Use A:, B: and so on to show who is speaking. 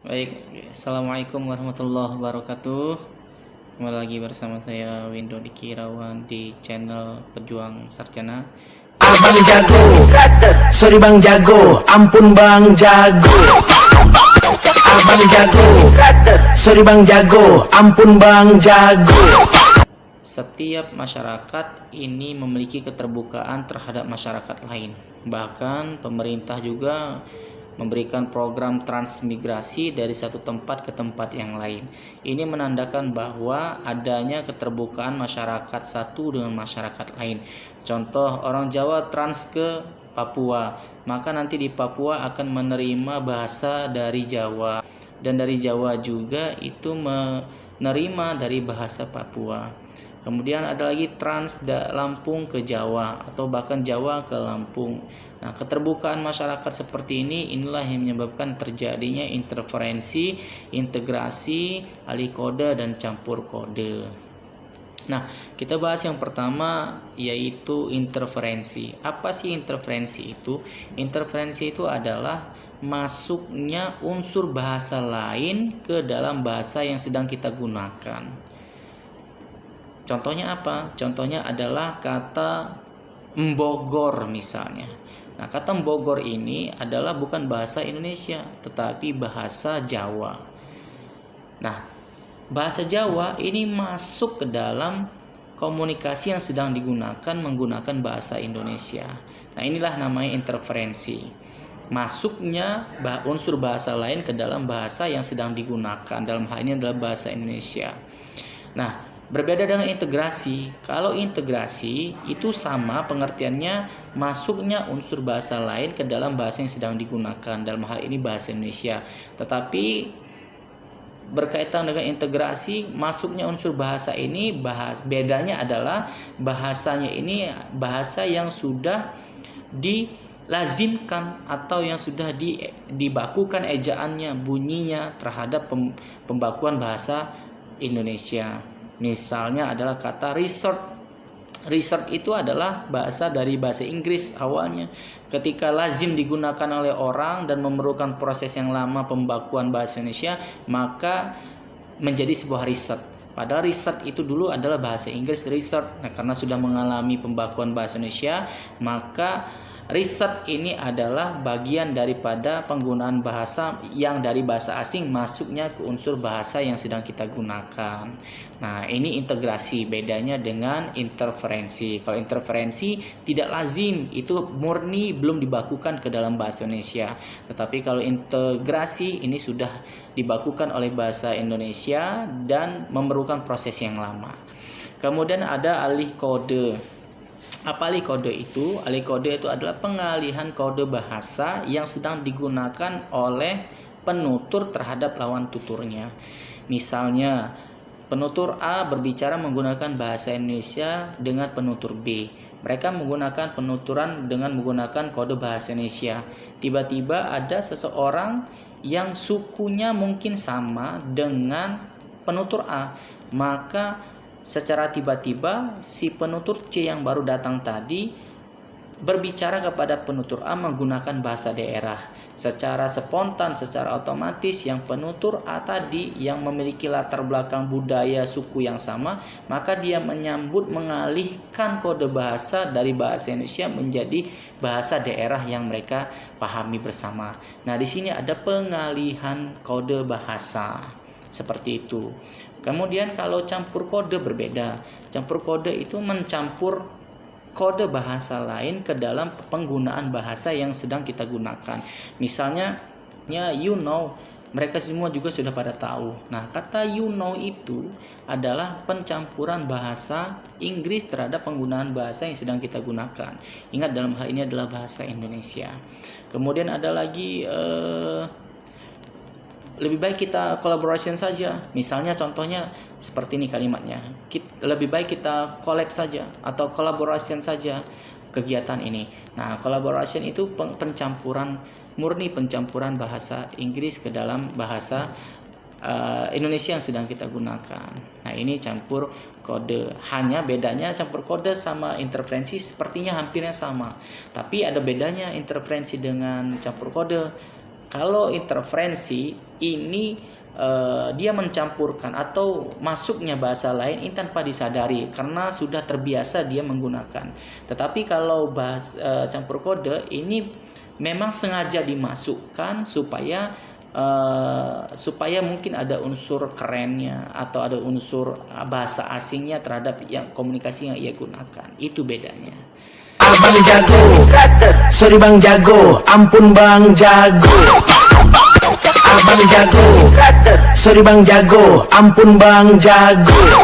A: Baik, Assalamualaikum warahmatullahi wabarakatuh. Kembali lagi bersama saya Windo Diki Rawan di channel Pejuang Sarjana.
B: Abang jago, sorry bang jago, ampun bang jago. Abang jago, sorry bang jago, ampun bang jago.
A: Setiap masyarakat ini memiliki keterbukaan terhadap masyarakat lain. Bahkan pemerintah juga memberikan program transmigrasi dari satu tempat ke tempat yang lain. Ini menandakan bahwa adanya keterbukaan masyarakat satu dengan masyarakat lain. Contoh, orang Jawa trans ke Papua, maka nanti di Papua akan menerima bahasa dari Jawa, dan dari Jawa juga itu menerima dari bahasa Papua. Kemudian ada lagi trans Lampung ke Jawa atau bahkan Jawa ke Lampung. Nah, keterbukaan masyarakat seperti inilah yang menyebabkan terjadinya interferensi, integrasi, alih kode dan campur kode. Nah, kita bahas yang pertama yaitu interferensi. Apa sih interferensi itu? Interferensi itu adalah masuknya unsur bahasa lain ke dalam bahasa yang sedang kita gunakan. Contohnya apa? Contohnya adalah kata Mbogor misalnya. Nah, kata Mbogor ini adalah bukan bahasa Indonesia, tetapi bahasa Jawa. Nah, bahasa Jawa ini masuk ke dalam komunikasi yang sedang digunakan menggunakan bahasa Indonesia. Nah, inilah namanya interferensi. Masuknya unsur bahasa lain ke dalam bahasa yang sedang digunakan. Dalam hal ini adalah bahasa Indonesia. Nah, berbeda dengan integrasi. Kalau integrasi itu sama pengertiannya, masuknya unsur bahasa lain ke dalam bahasa yang sedang digunakan. Dalam hal ini bahasa Indonesia. Tetapi berkaitan dengan integrasi, masuknya unsur bahasa ini bedanya adalah bahasanya ini bahasa yang sudah dilazimkan atau yang sudah dibakukan ejaannya, bunyinya terhadap pembakuan bahasa Indonesia. Misalnya adalah kata research. Research itu adalah bahasa dari bahasa Inggris awalnya. Ketika lazim digunakan oleh orang dan memerlukan proses yang lama pembakuan bahasa Indonesia, maka menjadi sebuah riset. Padahal riset itu dulu adalah bahasa Inggris research. Nah, karena sudah mengalami pembakuan bahasa Indonesia, maka riset ini adalah bagian daripada penggunaan bahasa yang dari bahasa asing masuknya ke unsur bahasa yang sedang kita gunakan. Nah, ini integrasi, bedanya dengan interferensi. Kalau interferensi tidak lazim, itu murni belum dibakukan ke dalam bahasa Indonesia. Tetapi kalau integrasi ini sudah dibakukan oleh bahasa Indonesia dan memerlukan proses yang lama. Kemudian ada alih kode. Apa alih kode itu? Alih kode itu adalah pengalihan kode bahasa yang sedang digunakan oleh penutur terhadap lawan tuturnya. Misalnya, penutur A berbicara menggunakan bahasa Indonesia dengan penutur B. Mereka menggunakan penuturan dengan menggunakan kode bahasa Indonesia. Tiba-tiba ada seseorang yang sukunya mungkin sama dengan penutur A, maka secara tiba-tiba si penutur C yang baru datang tadi berbicara kepada penutur A menggunakan bahasa daerah. Secara spontan, secara otomatis yang penutur A tadi yang memiliki latar belakang budaya suku yang sama, maka dia mengalihkan kode bahasa dari bahasa Indonesia menjadi bahasa daerah yang mereka pahami bersama. Nah, di sini ada pengalihan kode bahasa. Seperti itu. Kemudian kalau campur kode berbeda. Campur kode itu mencampur kode bahasa lain ke dalam penggunaan bahasa yang sedang kita gunakan. Misalnya, you know, mereka semua juga sudah pada tahu. Nah, kata you know itu adalah pencampuran bahasa Inggris terhadap penggunaan bahasa yang sedang kita gunakan. Ingat, dalam hal ini adalah bahasa Indonesia. Kemudian ada lagi lebih baik kita collaboration saja. Misalnya contohnya seperti ini kalimatnya. Lebih baik kita collab saja atau collaboration saja kegiatan ini. Nah, collaboration itu murni pencampuran bahasa Inggris ke dalam bahasa Indonesia yang sedang kita gunakan. Nah, ini campur kode. Hanya bedanya campur kode sama interferensi sepertinya hampirnya sama. Tapi ada bedanya interferensi dengan campur kode. Kalau interferensi ini dia mencampurkan atau masuknya bahasa lain ini tanpa disadari karena sudah terbiasa dia menggunakan. Tetapi kalau campur kode ini memang sengaja dimasukkan supaya mungkin ada unsur kerennya atau ada unsur bahasa asingnya terhadap yang komunikasi yang ia gunakan. Itu bedanya.
B: Abang jago, sorry bang jago, ampun bang jago. Abang jago, sorry bang jago, ampun bang jago.